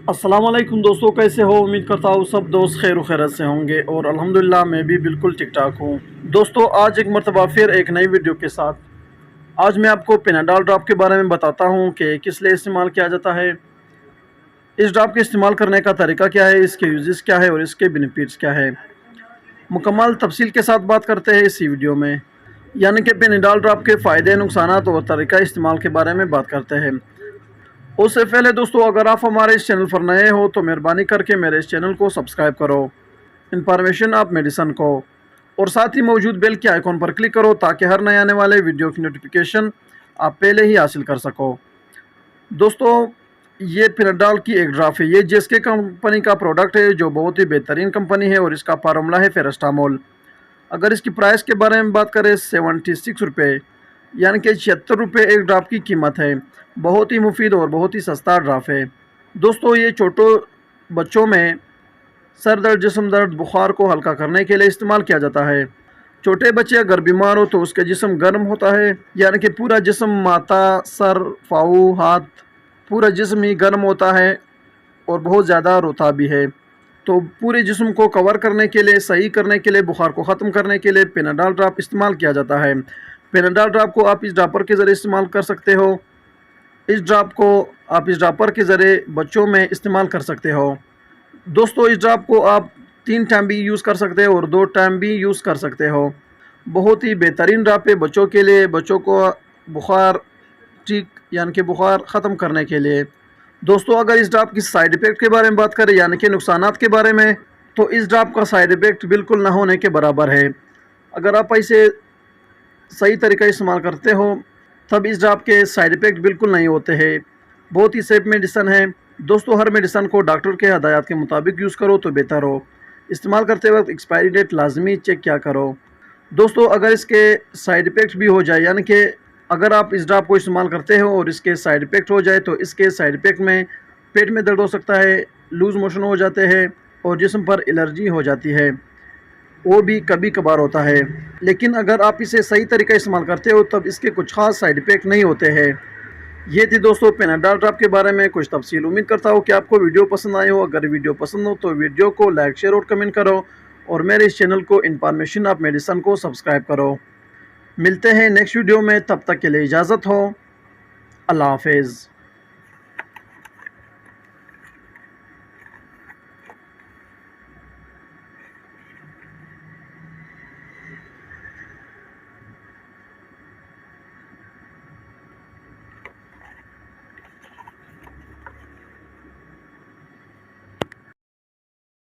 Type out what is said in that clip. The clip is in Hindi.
अस्सलाम वालेकुम दोस्तों, कैसे हो? उम्मीद करता हूँ सब दोस्त खैर खैरत से होंगे और अल्हम्दुलिल्लाह मैं भी बिल्कुल ठीक ठाक हूँ। दोस्तों, आज एक मरतबा फिर एक नई वीडियो के साथ आज मैं आपको पेनाडोल ड्रॉप के बारे में बताता हूँ कि किस लिए इस्तेमाल किया जाता है, इस ड्रॉप के इस्तेमाल करने का तरीका क्या है, इसके यूजेस क्या है और इसके बेनिफिट्स क्या है। मुकम्मल तफसील के साथ बात करते हैं इसी वीडियो में, यानी कि पेनाडोल ड्रॉप के फ़ायदे, नुकसानात और तरीका इस्तेमाल के बारे में बात करते हैं। उससे पहले दोस्तों, अगर आप हमारे इस चैनल पर नए हो तो मेहरबानी करके मेरे इस चैनल को सब्सक्राइब करो, इंफॉर्मेशन ऑफ मेडिसन को, और साथ ही मौजूद बेल के आइकॉन पर क्लिक करो ताकि हर नए आने वाले वीडियो की नोटिफिकेशन आप पहले ही हासिल कर सको। दोस्तों, ये पेनाडोल की एक ड्रॉप है। ये जीएसके कंपनी का प्रोडक्ट है जो बहुत ही बेहतरीन कंपनी है और इसका फार्मूला है फेरेस्टामोल। अगर इसकी प्राइस के बारे में बात करें, 76 रुपये, यानी कि 76 रुपये एक ड्राप की कीमत है। बहुत ही मुफीद और बहुत ही सस्ता ड्राप है। दोस्तों, ये छोटो बच्चों में सर दर्द, जिस्म दर्द, बुखार को हल्का करने के लिए इस्तेमाल किया जाता है। छोटे बच्चे अगर बीमार हो तो उसके जिस्म गर्म होता है, यानी कि पूरा जिस्म, माथा, सर, पाँव, हाथ, पूरा जिस्म ही गर्म होता है और बहुत ज़्यादा रोता भी है। तो पूरे जिस्म को कवर करने के लिए, सही करने के लिए, बुखार को ख़त्म करने के लिए पेनाडोल ड्रॉप इस्तेमाल किया जाता है। पेनाडोल ड्रॉप को आप इस ड्रॉपर के ज़रिए इस्तेमाल कर सकते हो। इस ड्रॉप को आप इस ड्रॉपर के ज़रिए बच्चों में इस्तेमाल कर सकते हो। दोस्तों, इस ड्रॉप को आप 3 टाइम भी यूज़ कर सकते हो और 2 टाइम भी यूज़ कर सकते हो। बहुत ही बेहतरीन ड्रॉप है बच्चों के लिए, बच्चों को बुखार ठीक, यानी कि बुखार ख़त्म करने के लिए। दोस्तों, अगर इस ड्रॉप की साइड इफ़ेक्ट के बारे में बात करें, यानी कि नुकसानात के बारे में, तो इस ड्रॉप का साइड इफ़ेक्ट बिल्कुल ना होने के बराबर है। अगर आप इसे सही तरीका इस्तेमाल करते हो तब इस ड्रॉप के साइड इफ़ेक्ट बिल्कुल नहीं होते हैं। बहुत ही सेफ मेडिसन है। दोस्तों, हर मेडिसन को डॉक्टर के हदायत के मुताबिक यूज़ करो तो बेहतर हो। इस्तेमाल करते वक्त एक्सपायरी डेट लाजमी चेक किया करो। दोस्तों, अगर इसके साइड इफ़ेक्ट भी हो जाए, यानी कि अगर आप इस ड्रॉप को इस्तेमाल करते हो और इसके साइड इफ़ेक्ट हो जाए, तो इसके साइड इफ़ेक्ट में पेट में दर्द हो सकता है, लूज़ मोशन हो जाते हैं और जिस्म पर एलर्जी हो जाती है। वो भी कभी कभार होता है। लेकिन अगर आप इसे सही तरीका इस्तेमाल करते हो तब इसके कुछ खास साइड इफ़ेक्ट नहीं होते हैं। ये थी दोस्तों पेनाडोल ड्रॉप के बारे में कुछ तफसील। उम्मीद करता हूँ कि आपको वीडियो पसंद आई हो। अगर वीडियो पसंद हो तो वीडियो को लाइक, शेयर और कमेंट करो और मेरे इस चैनल को इन्फॉर्मेशन ऑफ मेडिसन को सब्सक्राइब करो। मिलते हैं नेक्स्ट वीडियो में, तब तक के लिए इजाज़त हो। अल्लाह हाफिज़।